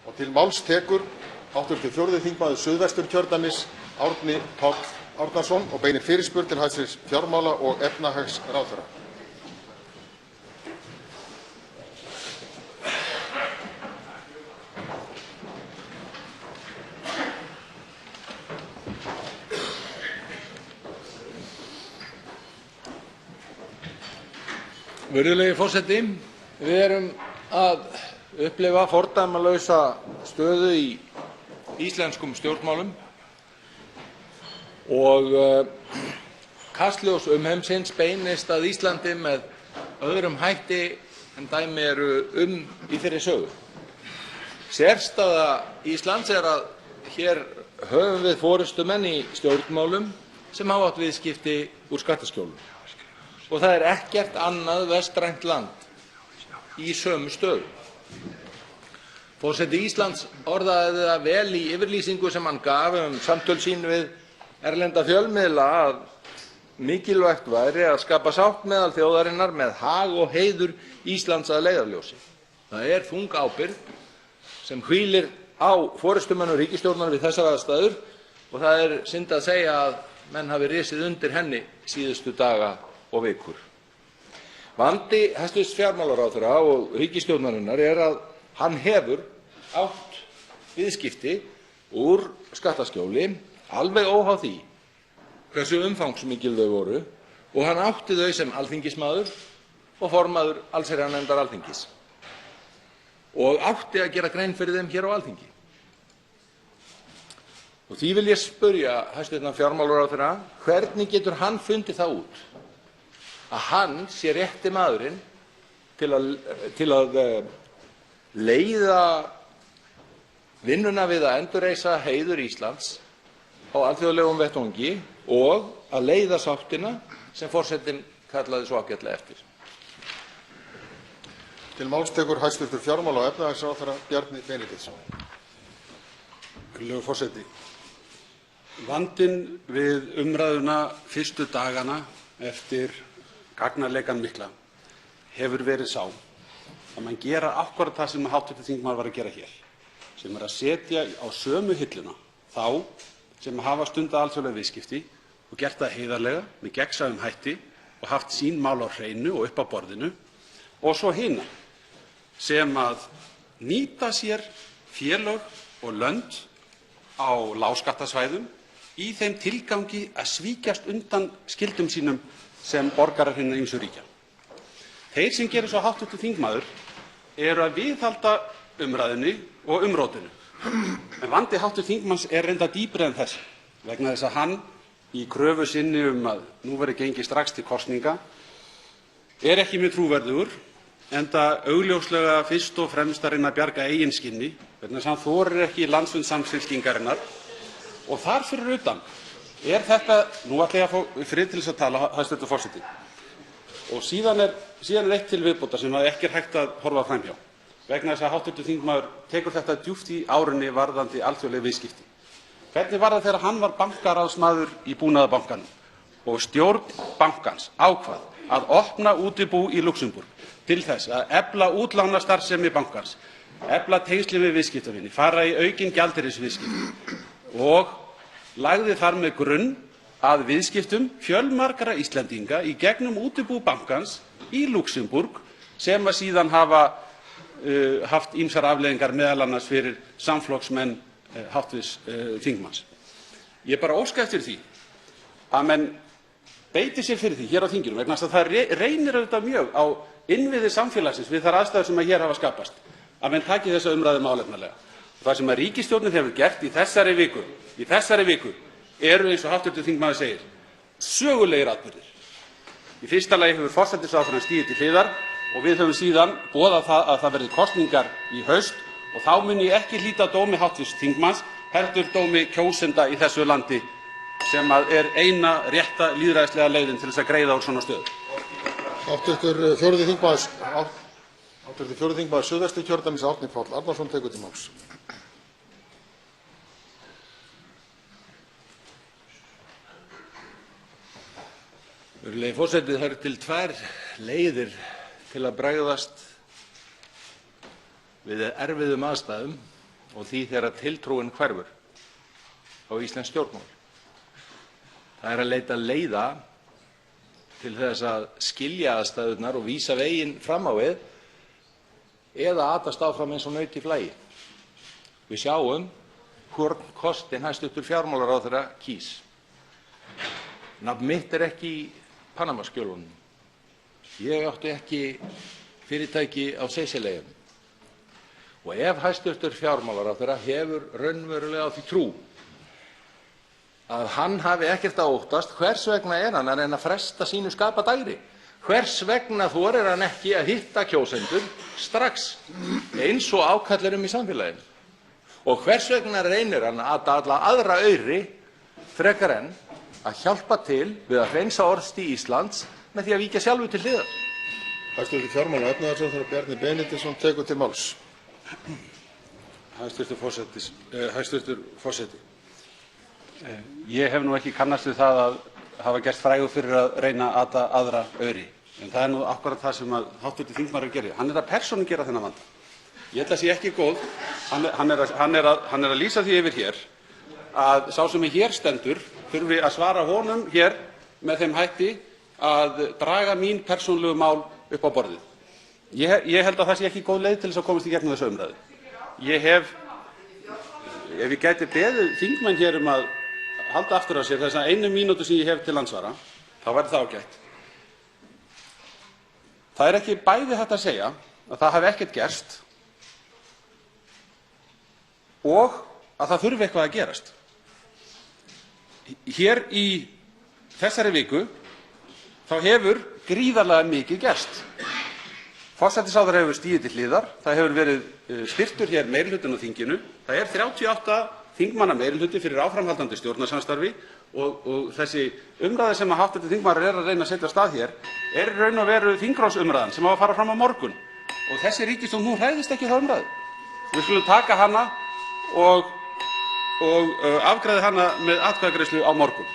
Og til máls tekur hv. 4. þingmaður Suðvesturkjördæmis, Árni Páll Árnason, og beinir fyrirspurn til hæstv. fjármála- og efnahagsráðherra. Virðulegi forseti. Við erum að upplifa fordæmalausa stöðu í íslenskum stjórnmálum og kastljós umheimsins beinist að Íslandi með öðrum hætti en dæmi eru í þeirri sögu. Sérstaða Íslands er að hér höfum við forystumenn í stjórnmálum sem hafa átt viðskipti úr skattaskjólum. Og það er ekkert annað vestrænt land í sömu stöðu. Forseti Íslands orðaði það vel í yfirlýsingu sem hann gaf samtöl sín við erlenda fjölmiðla að mikilvægt væri að skapa sátt meðal þjóðarinnar með hag og heiður Íslands að leiðarljósi. Það er þung ábyrgð sem hvílir á forystumönnum ríkisstjórnar við þessar aðstæður og það er synd að segja að menn hafi risið undir henni síðustu daga og vikur. Vandi hæstv. fjármálaráðherra og ríkisstjórnarinnar er að hann hefur átt viðskipti úr skattaskjóli alveg óháð því hversu umfangsmikil þau voru og hann átti þau sem alþingismaður og formaður allsherjarnefndar Alþingis og átti að gera grein fyrir þeim hér á Alþingi. Og því vil ég spyrja hæstv. fjármálaráðherra, hvernig getur hann fundið það út að hann sé rétti maðurinn til að leiða vinnuna við að endurreisa heiður Íslands á alþjóðlegum vettvangi og að leiða sáttina sem forsetinn kallaði svo ágætlega eftir. Til máls tekur hæstv. fjármála- og efnahagsráðherra Bjarni Benediktsson. Virðulegur forseti. Vandinn við umræðuna fyrstu dagana eftir gagnarleikann mikla hefur verið sá að menn gera akkúrat það sem hv. þingmaður var að gera hér, sem er að setja á sömu hilluna þá sem hafa stundað alþjóðleg viðskipti og gert það heiðarlega með gegnsæjum hætti og haft sín mál á hreinu og upp á borðinu, og svo hina sem að nýta sér félög og lönd á lágskattasvæðum í þeim tilgangi að svíkjast undan skyldum sínum sem borgarar hinna ýmsu ríkja. Þeir sem gerir svo hv. þingmaður eru að viðhalda umræðunni og umrótinu. En vandi hv. þingmanns er reyndar dýpri en þessi, vegna þess að hann í kröfu sinni að nú verði gengið strax til kosninga er ekki mjög trúverðugur, enda augljóslega fyrst og fremst að reyna að bjarga eigin skinni, vegna þess að hann þorir ekki landsfund Samfylkingarinnar. Og þar fyrir utan er þetta, nú ætla ég að fá frið til þess að tala, hæstv. forseti, og síðan er eitt til viðbótar sem ekki er hægt að horfa framhjá, vegna þess að hv. þingmaður tekur þetta djúpt í árunni varðandi alþjóðleg viðskipti. Hvernig var það þegar hann var bankaráðsmaður í Búnaðarbankanum og stjórn bankans ákvað að opna útibú í Luxemborg til þess að efla útlánastarfsemi bankans, efla tengslin við viðskiptavini, fara í aukin gjaldeyrisviðskipti og lagði þar með grunn að viðskiptum fjölmargra Íslendinga í gegnum útibú bankans í Luxemborg sem að síðan hafa haft ýmsar afleiðingar meðal annars fyrir samflokksmenn hv. þingmanns. Ég bara óska eftir því að menn beiti sér fyrir því hér á þinginu, vegna þess að það reynir auðvitað mjög á innviði samfélagsins við þær aðstæður sem hér hafa skapast, að menn taki þessa umræðu málefnalega. Það sem að ríkisstjórnin hefur gert í þessari viku eru, eins og hv. þingmaður segir, sögulegir atburðir. Í fyrsta lagi hefur forsætisráðherrann stigið til hliðar og við höfum síðan boðað það að það verði kosningar í haust og þá mun ég ekki hlíta dómi hv. þingmanns heldur dómi kjósenda í þessu landi sem er eina rétta lýðræðislega leiðin til þess að greiða úr svona stöðu. Hv. 4. þingmaður Suðvesturkjördæmis, Árni Páll Árnason, tekur til máls. Virðulegi forseti, það eru til tvær leiðir til að bregðast við erfiðum aðstæðum og því þegar tiltrúin hverfur á íslensk stjórnmál. Það er að leita leiða til þess að skilja aðstæðurnar og vísa veginn fram á við eða atast áfram eins og naut í flagi. Við sjáum hvorn kostinn hæstv. Fjármálaráðherra kýs. Nafn mitt er ekki í Panama-skjölunum. Ég átti ekki fyrirtæki á Seyðisfirði. Og ef hæstv. Fjármálaráðherra hefur raunverulega á því trú að hann hafi ekkert að óttast, hvers vegna er hann að reyna að fresta sínu skapadægri? Hvers vegna þorir hann ekki að hitta kjósendur strax eins og ákall í samfélaginu? Og hvers vegna reynir hann að alla aðra auri frekar en að hjálpa til við að hreinsa orðstír Íslands með því að víkja sjálfur til hliðar? Hæstv. fjármála- og efnahagsráðherra Bjarni Benediktsson tekur til máls. Hæstv. forseti. Ég hef nú ekki kannast við það að hafa gerst frægur fyrir að reyna að ata aðra auri. En það er nú akkúrat það sem hv. þingmaður gerir. Hann er að persónu gera þennan vanda. Ég held að sé ekki góð. Hann er að lýsa því yfir hér að sá sem hér stendur þurfi að svara honum hér með þeim hætti að draga mín persónulegu mál upp á borðið. Ég held að það sé ekki góð leið til þess að komast í gegnum þessu umræðu. Ef ég gæti beðið þingmenn hér að halda aftur af sér þessa 1 mínútu sem ég hef til andsvara, þá væri það ágætt. Það er ekki bæði hægt að segja að það hafi ekkert gerst og að það þurfi eitthvað að gerast. Hér í þessari viku þá hefur gríðarlega mikið gerst. Forsætisráðherra hefur stigið til hliðar. Það hefur verið styrktur hér meirihlutinn á þinginu. Það er 38 þingmanna meirihluti fyrir áframhaldandi stjórnarsamstarfi og þessi umræða sem hv. þingmaður er að reyna að setja af stað hér er í raun og veru þingráðsumræðan sem á að fara fram á morgun. Og þessi ríkisstjórn, hún hræðist ekki þá umræðu. Við skulum taka hana og afgreiða hana með atkvæðagreiðslu á morgun.